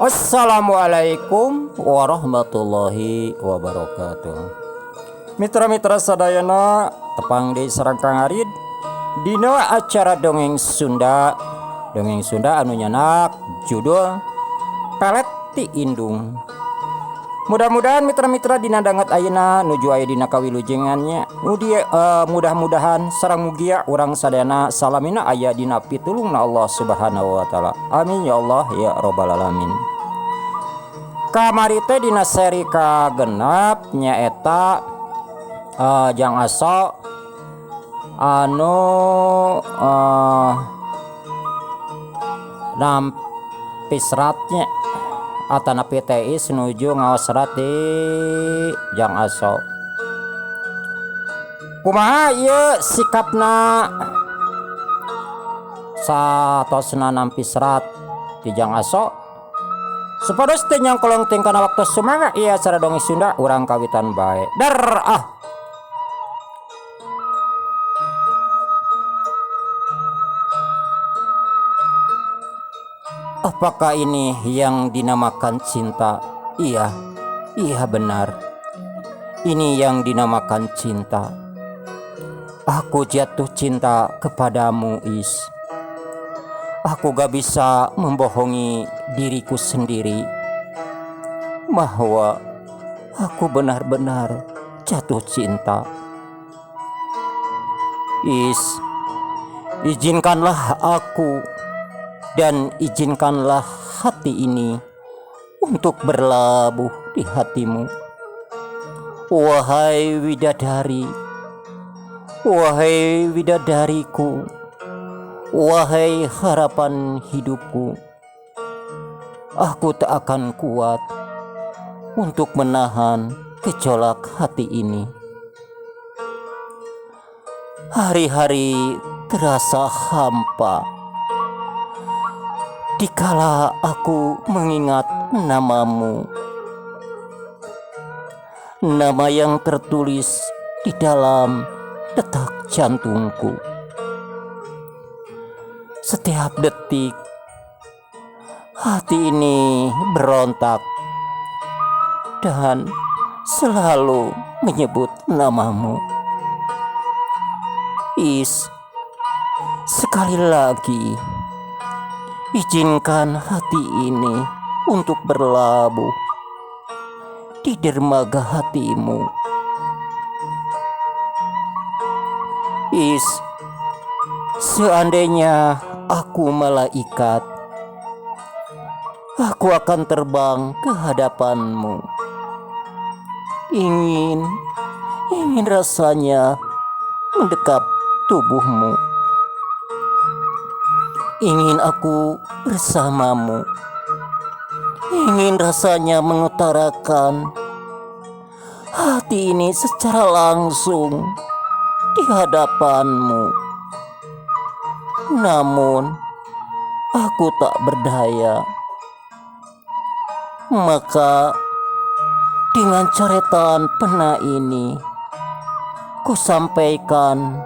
Assalamualaikum warahmatullahi wabarakatuh. Mitra-mitra sadayana tepang di serangkang arid dina acara dongeng Sunda anu nyanak judul Pelet ti Indung. Mudah-mudahan mitra-mitra dina danget ayeuna nuju aya dina kawilujengannya mudah-mudahan sareng mugia urang sadayana salamina aya dina pitulungna Allah Subhanahu wa taala. Amin ya Allah ya rabbal alamin. Kamari teh dina seri kagenep nyaeta Jang Aso anu nampi seratnya atana PTI senuju ngaos serat di Jang Aso. Kumaha ieu sikapna satosna nampi serat di Jang Aso? Supados teh nyangkolong ting kana waktu sumangga ieu acara dongeng Sunda urang kawitan bae. Apakah ini yang dinamakan cinta? Iya benar. Ini yang dinamakan cinta. Aku jatuh cinta kepadamu, Is. Aku gak bisa membohongi diriku sendiri bahwa aku benar-benar jatuh cinta. Is, izinkanlah aku dan izinkanlah hati ini untuk berlabuh di hatimu. Wahai widadari, wahai widadariku, wahai harapan hidupku, aku tak akan kuat untuk menahan gejolak hati ini. Hari-hari terasa hampa dikala aku mengingat namamu, nama yang tertulis di dalam detak jantungku. Setiap detik hati ini berontak dan selalu menyebut namamu. Is, sekali lagi izinkan hati ini untuk berlabuh di dermaga hatimu. Is, seandainya aku malaikat, aku akan terbang ke hadapanmu. Ingin rasanya mendekap tubuhmu. Ingin aku bersamamu. Ingin rasanya mengutarakan hati ini secara langsung di hadapanmu. Namun aku tak berdaya. Maka dengan coretan pena ini ku sampaikan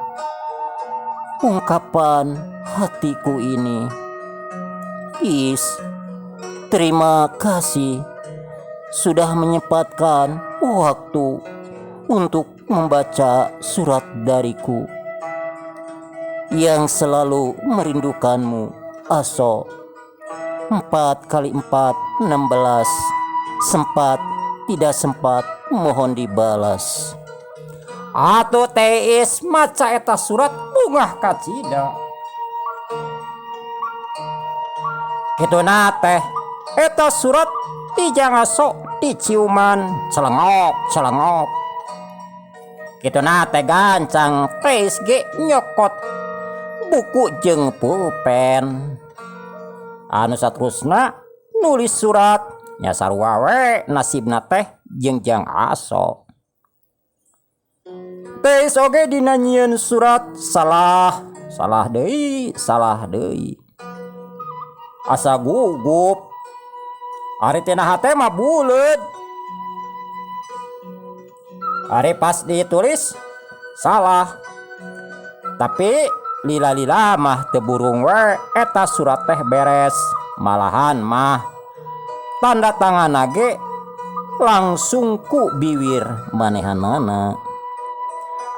ungkapan hatiku ini. Is, terima kasih sudah menyempatkan waktu untuk membaca surat dariku yang selalu merindukanmu. Aso 4x4 16. Sempat tidak sempat mohon dibalas. Atuh teh Is maca eta surat bungah kacida. Kituna teh eta surat di Jang Aso diciuman celengok. Kituna teh gancang TSG nyokot buku jeung pulpen. Anu saterusna nulis surat nya sarua we nasibna teh jeung Jang Aso. Teh oge dina nyieun surat salah deui. Asa gugup. Ari tina hate mah buleud. Ari pas ditulis salah. Tapi lila mah teu burung we eta surat teh beres. Malahan mah tanda tangan ge langsung ku biwir manehanana.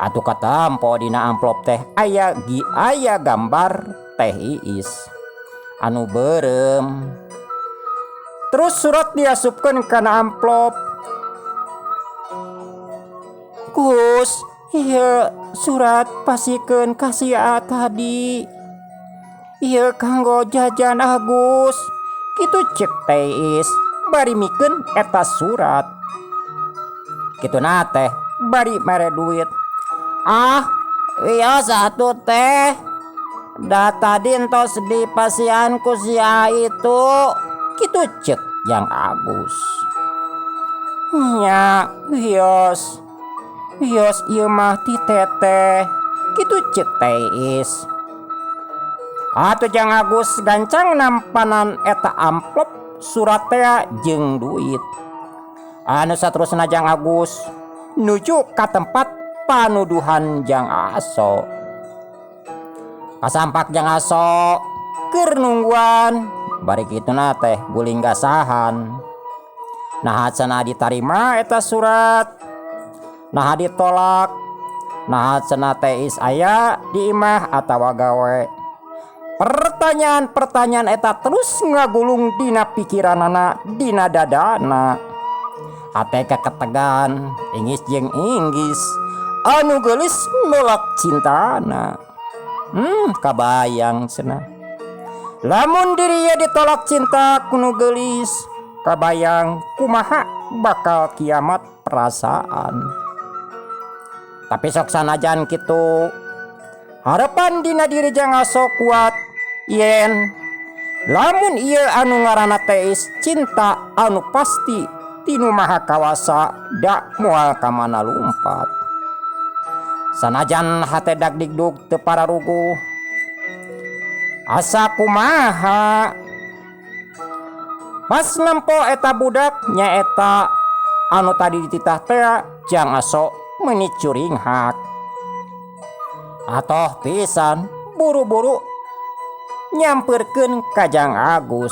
Atuh katampo dina amplop teh aya gambar Teh Iis anu berem. Terus surat diasupkeun kana amplop. Gus, ieu surat pasikeun ka si A tadi. Ieu kanggo jajan Agus. Kitu cek Teh Iis bari mikeun eta surat. Kituna teh bari mere duit. Ah, iya satu teh. Da tadi entos dipasihan ku si A itu. Kitu cek Jang Agus. Nya, hios ieu mah ti teteh. Kitu cek Teh Iis. Atuh Jang Agus gancang nampanan eta amplop surat teh jeung duit. Anu saterusna Jang Agus nuju ka tempat panuduhan Jang Aso. Kasampak Jang Aso keur nungguan, bari kituna teh guling gasahan. Nah cenah ditarima eta surat, nah ditolak, nah cenah Teh Iis aya di imah atawa gawe. Pertanyaan-pertanyaan eta terus ngagulung dina pikiranana, dina dadana. Hate keketegan, ingis jeung inggis, anu geulis nolak cintana. Kabayang cenah. Lamun dirinya ditolak cinta kuno geulis, kabayang kumaha bakal kiamat perasaan. Tapi sok sanajan kitu, harapan dina diri Jang Aso kuat. Yen lamun ieu anu ngaranna Teh Iis cinta anu pasti tinu Maha Kawasa da moal ka mana lumpat. Sanajan hate dagdigdug teu pararuguh, asa kumaha pas nempo eta budak nyaeta anu tadi dititah teh Jang Aso meuni curing hak. Atoh pisan buru-buru nyamperkeun ka Jang Agus.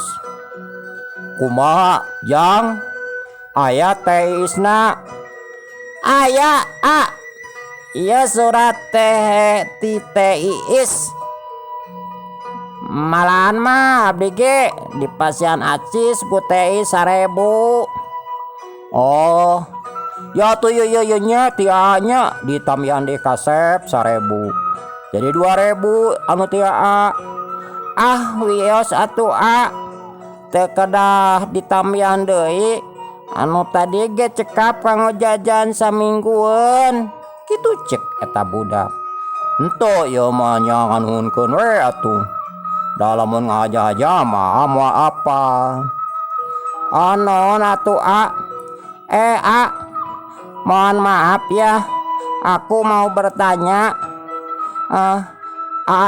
Kumaha Jang? Aya Teh Iisna? Aya A. Ieu surat teh ti Teh Iis. Malahan mah abdi ge dipasihan acis ku Teh Iis 1000. Oh, ya tuh yo nya ti A-nya ditambihan di kasep 1000. Jadi 2000 anu ti A. Ah wios atuh A, teu kedah ditambihan deui. Anu tadi ge cekap kanggo jajan saminggueun. Kitu cek eta budak. Ento ieu mah nyanganhunkeun we atuh. Da lamun ngaja-aja mah moal apa? Naon atuh A? A, mohon maaf ya. Aku mau bertanya.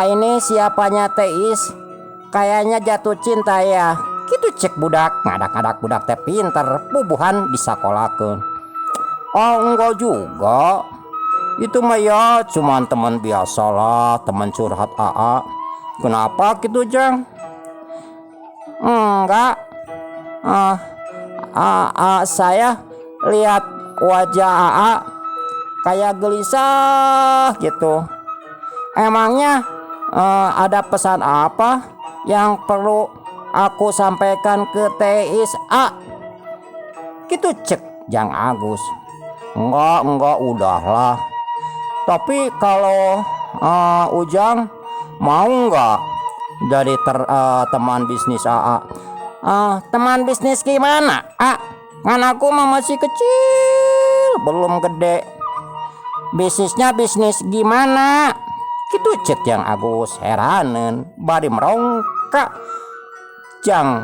Ini siapanya Teh Iis? Kayaknya jatuh cinta ya. Kitu cek budak. Ngadak-ngadak budak teh pinter, pubuhan disakolakeun. Oh enggak juga. Itu mah ya cuman teman biasa lah, teman curhat AA. Kenapa gitu Jang? Enggak. Saya lihat wajah AA kayak gelisah gitu. Emangnya ada pesan apa yang perlu aku sampaikan ke Teh Iis A? Gitu cek Jang Agus. Enggak udahlah. Tapi kalau Ujang mau enggak jadi teman bisnis AA? Teman bisnis gimana? Kan aku mah masih kecil, belum gede. Bisnisnya bisnis gimana? Kitu cek Jang Agus heraneun bari merongka Jang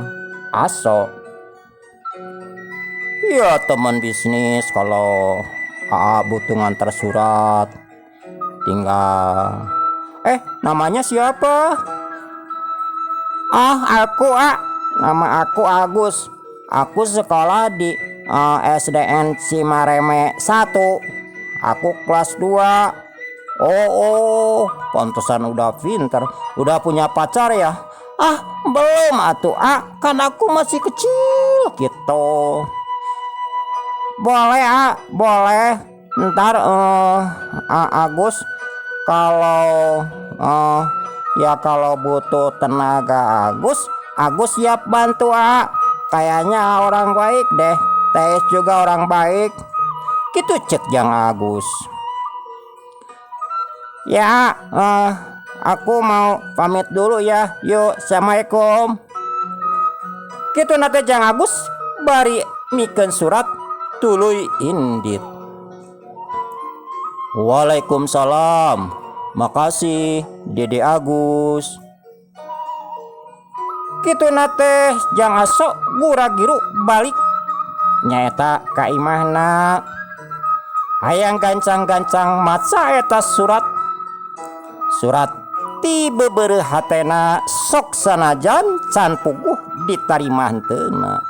Aso. Ya teman bisnis kalau AA butuh ngantar surat tinggal. Namanya siapa? Aku nama aku Agus. Aku sekolah di SDN Cimareme 1. Aku kelas 2. Oh, pantesan udah pinter. Udah punya pacar ya? Belum atuh kan aku masih kecil gitu. Boleh boleh. Ntar Agus kalau kalau butuh tenaga Agus siap bantu kayaknya orang baik deh. Teis juga orang baik gitu cek Jang Agus. Ya aku mau pamit dulu ya. Yuk, assalamualaikum. Gitu nate Jang Agus bari mikeun surat tuluy indit. Waalaikumsalam. Makasih Dede Agus. Kitu nate Jang Aso gura-giru balik nyaeta ka imahna. Hayang gancang-gancang maca eta surat ti bebereuh hatena sok sanajan can puguh ditarima hanteuna.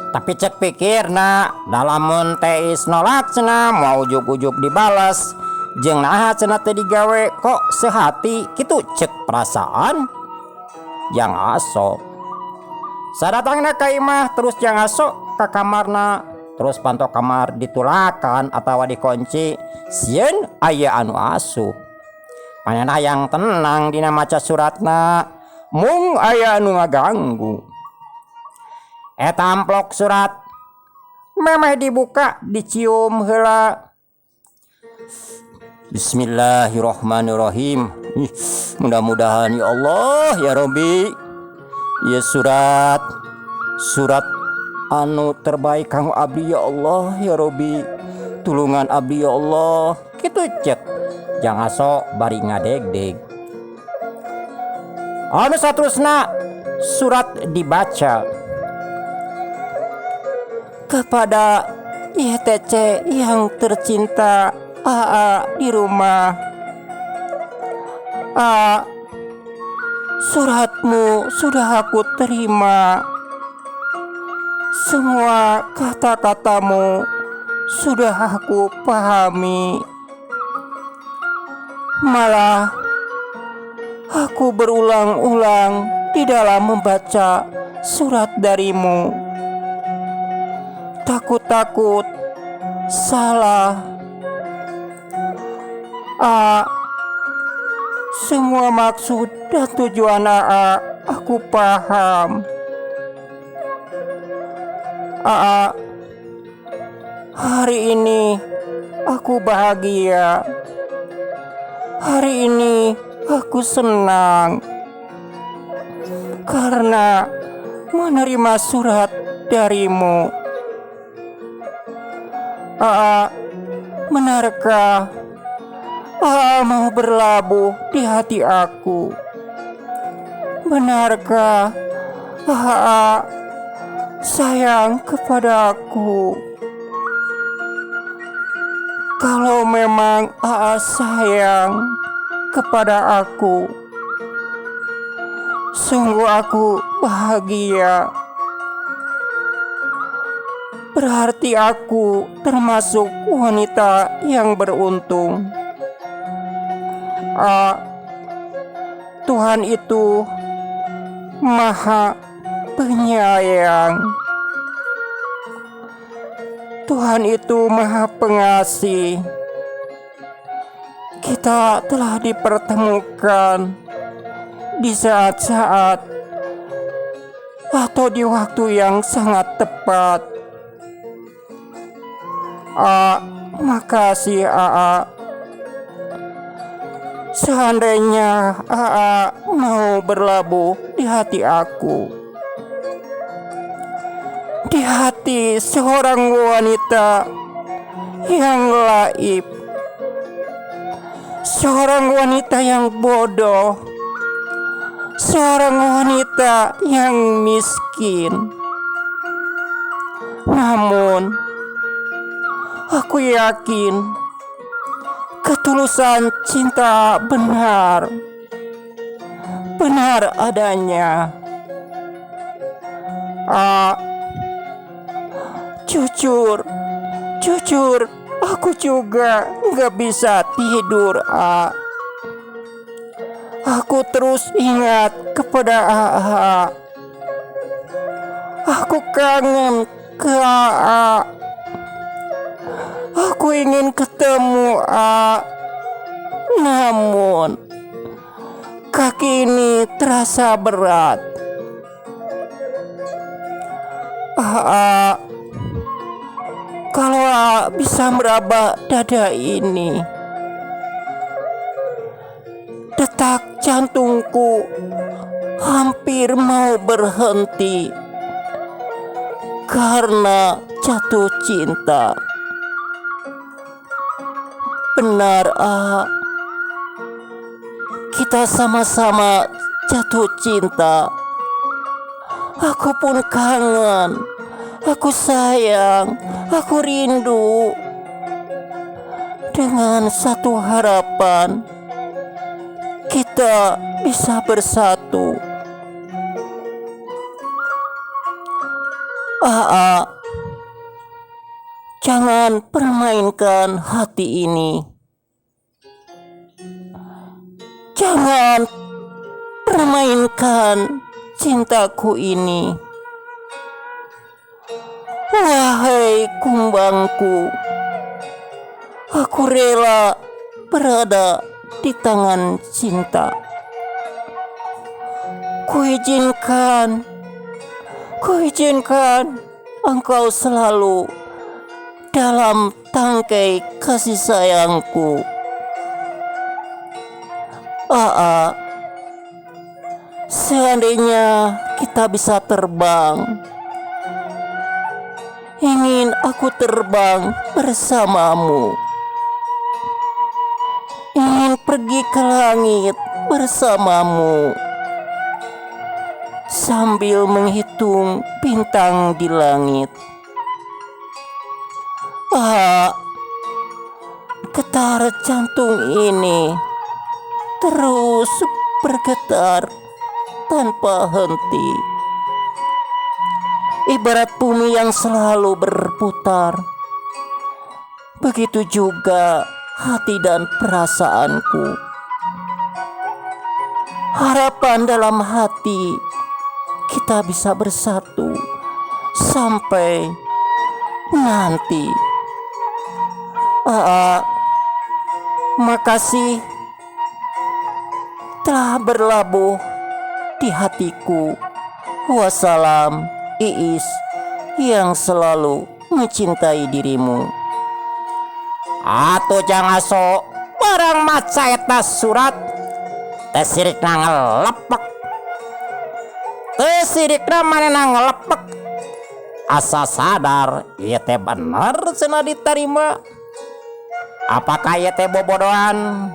Tapi cek pikirna dalamun teis nolak cenah mau ujug-ujug dibalas jeung naha cenah teu digawe kok sehati kitu cek perasaan Jang Aso. Sadatangna ka imah terus Jang Aso ka kamarna terus pantau kamar ditulakan atawa dikunci sieun aya anu asup. Manehna yang tenang dina maca suratna mung aya anu ngaganggu. Eta amplok surat memeh dibuka dicium heula. Bismillahirrahmanirrahim. Mudah-mudahan ya Allah ya Robbi ya surat anu terbaik kanggo abdi ya Allah ya Robbi. Tulungan abdi ya Allah. Kitu cek Jang Aso bari ngadeg-deg. Anu saterusna surat dibaca. Kepada ITC yang tercinta di rumah. Suratmu sudah aku terima. Semua kata-katamu sudah aku pahami. Malah aku berulang-ulang di dalam membaca surat darimu. Takut-takut salah. Semua maksud dan tujuan aku paham. Hari ini aku bahagia. Hari ini aku senang karena menerima surat darimu. Benarkah mau berlabuh di hati aku? Benarkah sayang kepada aku? Kalau memang sayang kepada aku, sungguh aku bahagia. Berarti aku termasuk wanita yang beruntung. Tuhan itu Maha Penyayang. Tuhan itu Maha Pengasih. Kita telah dipertemukan di saat-saat atau di waktu yang sangat tepat. Makasih Seandainya mau berlabuh di hati aku, di hati seorang wanita yang laib, seorang wanita yang bodoh, seorang wanita yang miskin. Namun aku yakin ketulusan cinta benar adanya. Jujur, aku juga gak bisa tidur. Aku terus ingat kepada Aku kangen ke Aa. Aku ingin ketemu Aa. Namun kaki ini terasa berat. Aa, kalau Aa bisa meraba dada ini, detak jantungku hampir mau berhenti karena jatuh cinta. Benar, kita sama-sama jatuh cinta. Aku pun kangen, aku sayang, aku rindu. Dengan satu harapan, kita bisa bersatu. Jangan permainkan hati ini. Jangan permainkan cintaku ini. Wahai kumbangku, aku rela berada di tangan cinta. Kuizinkan engkau selalu dalam tangkai kasih sayangku. Seandainya kita bisa terbang, ingin aku terbang bersamamu. Ingin pergi ke langit bersamamu, sambil menghitung bintang di langit. Getar jantung ini terus bergetar tanpa henti, ibarat bumi yang selalu berputar. Begitu juga hati dan perasaanku. Harapan dalam hati kita bisa bersatu sampai nanti. Makasih telah berlabuh di hatiku. Wassalam, Iis yang selalu mencintai dirimu. Atuh jang aso barang maca eta surat tesirikna ngelepek. Tesirikna manehna ngelepek. Asa sadar ieu teh bener cenah diterima. Apakah ieu teh bobodohan?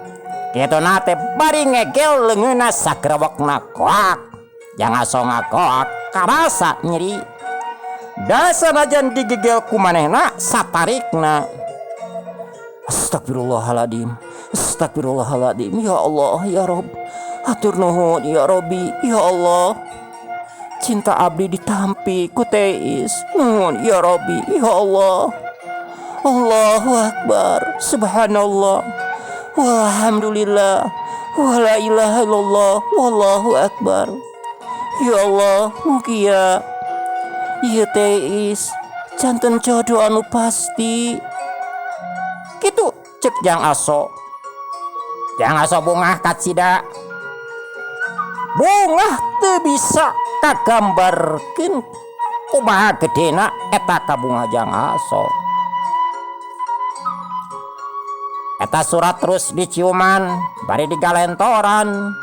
Kituna teh bari ngegel leungeunna sagrewekna koak. Jang aso ngakoak karasa nyeri. Da sanajan digegel ku manehna satarikna. Astagfirullahaladzim, astagfirullahaladzim. Ya Allah, ya Rob, hatur nuhun ya Robi, ya Allah. Cinta abdi ditampi ku Teis, nuhun ya Robi, ya Allah. Allahu Akbar, subhanallah, walhamdulillah, wala ilaha illallah, wallahu akbar. Ya Allah, mugia ieu Teis janten jodoh anu pasti. Gitu cek jang aso. Jang aso bungah kacida. Bungah teu bisa kagambarkeun kumaha gedena eta kabunga jang aso. Eta surat terus diciuman bari digalentoran.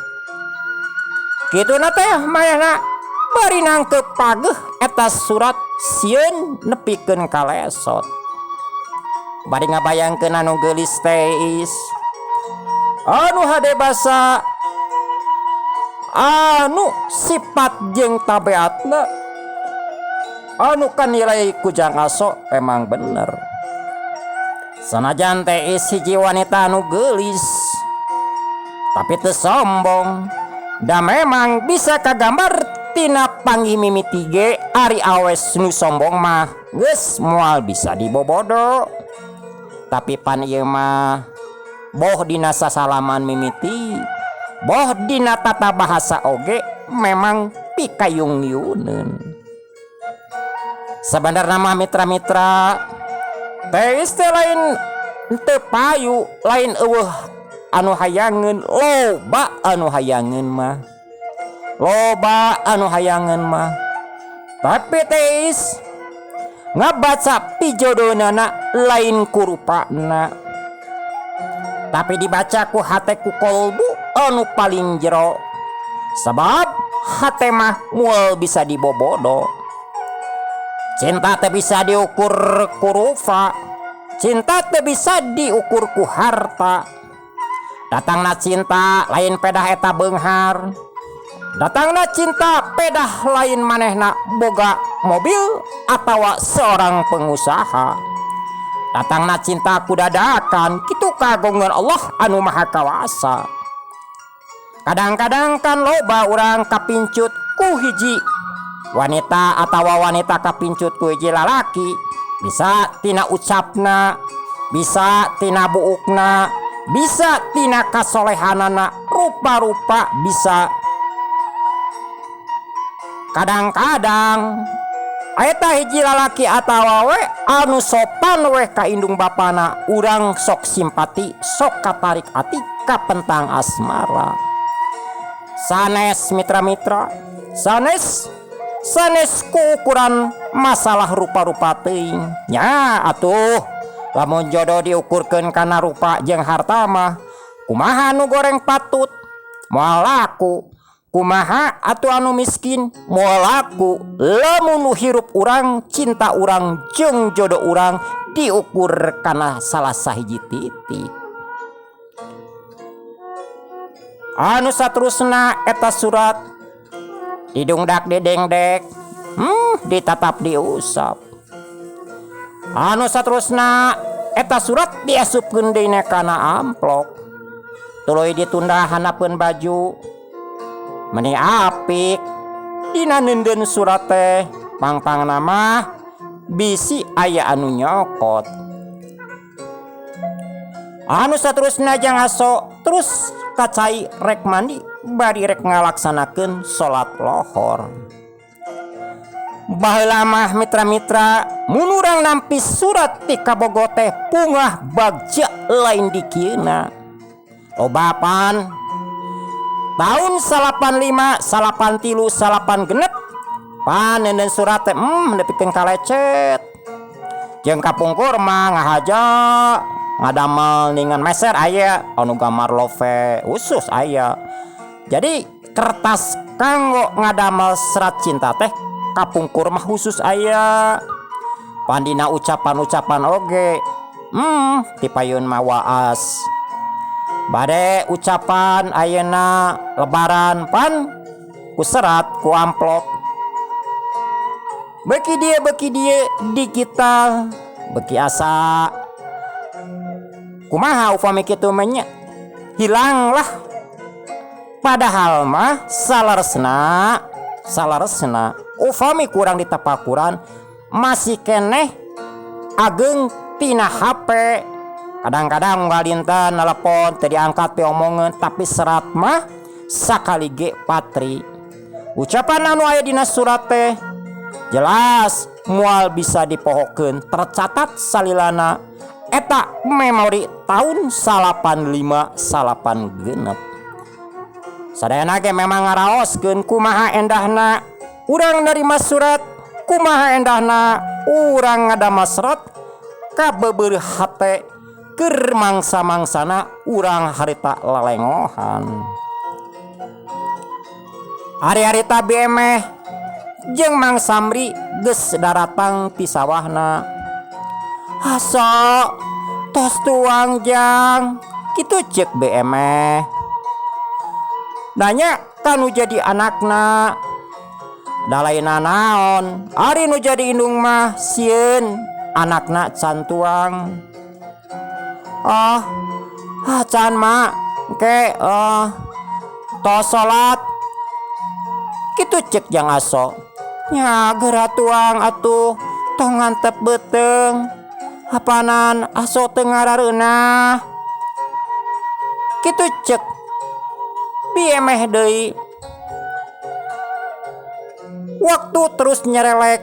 Kituna teh manehna bari nangkep pageuh eta surat sieun nepikeun ka lesot. Bari ngabayangkeun anu geulis Teis, anu hade basa, anu sifat jeung tabeatna, anu kanilai ku jang aso emang bener. Sanajan Teis hiji wanita anu geulis, tapi teu sombong, da memang bisa kagambar tina panggih mimiti ge ari awes nu sombong mah geus moal bisa dibobodo. Tapi pan ieu mah boh dina sasalaman mimiti, boh dina tata bahasa oge memang pikayung-yuneun. Sebenarnya mah mitra-mitra teis teh lain teu payu, lain eueuh anu hayangeun, loba anu hayangeun mah. Loba anu hayangeun mah. Tapi teis ngabaca pijodonana lain ku rupana. Tapi dibaca ku hate ku kolbu anu paling jero. Sebab hate mah moal bisa dibobodo. Cinta teu bisa diukur ku rupa. Cinta teu bisa diukur ku harta. Datangna cinta lain pedah eta beunghar. Datangna cinta pedah lain manehna boga mobil atawa seorang pengusaha. Datangna cinta ku dadakan kitu kagungan Allah anu maha kawasa. Kadang-kadang kan loba urang kapincut ku hiji wanita atawa wanita kapincut ku hiji lalaki. Bisa tina ucapna, bisa tina buukna, bisa tina kasolehanana, rupa-rupa bisa. Kadang-kadang eta hiji lalaki atawa we anu sopan we ka indung bapana, urang sok simpati, sok katarik ati ka pentang asmara. Sanes mitra-mitra, sanes ku ukuran masalah rupa-rupa teuing. Nya atuh lamun jodoh diukurkeun kana rupa jeung harta mah kumaha anu goreng patut moal laku, kumaha atuh anu miskin moal laku. Lamun hirup urang, cinta urang jeung jodoh urang diukur kana salah sahiji titik. Anu saterusna eta surat didungdak didengdek, ditatap diusap. Anu saterusna eta surat diasupkeun deui kana amplop. Tuluy ditunda hanapeun baju. Meni apik dina neundeun surat teh pang-pangna mah bisi aya anu nyokot. Anu saterusna jang aso terus kacai rek mandi bari rek ngalaksanakeun salat lohor. Baheula mah mitra-mitra mun urang nampi surat ti kabogo teh pungah bagja lain dikieuna. Lobapan tahun 85, 83, 86 paneundeun surat teh nepikeun kalecet. Jeung kapungkur mah ngahaja ngadamel ningan meser aya anu gambar love khusus aya. Jadi kertas kanggo ngadamel serat cinta teh kapungkur mah khusus aya. Pandina ucapan-ucapan oge tipayun mah waas. Bade ucapan ayeuna lebaran pan ku serat ku amplop. Beki dia digital, beki asa kumaha upami kitu nya hilanglah. Padahal mah salaresna upami kurang ditapakuran masih keneh ageng tina HP. Kadang-kadang ngalintan telepon teu diangkat teu omongeun tapi serat mah sakali ge patri. Ucapan anu aya dina surat teh jelas moal bisa dipohokeun tercatat salilana eta memori tahun 85 86. Sadayana ge memang ngaraoskeun kumaha endahna urang narima surat, kumaha endahna urang ngadamel serat ka beubeureum hate keur mangsa-mangsana urang harita lalengohan. Ari-arita BMeh jeung Mang Samri geus daratang ti sawahna. Haso tos tuang jang kitu ceuk BMeh. Nanya kanu jadi anakna dalaina naon, ari nu jadi indung mah sieun anakna can tuang. Can mak ke tos salat kitu ceuk jang aso. Nya geura tuang atuh tong ngantep beuteung hapanan aso teu ngarareunah kitu ceuk biemeh deui. Waktu terus nyerelek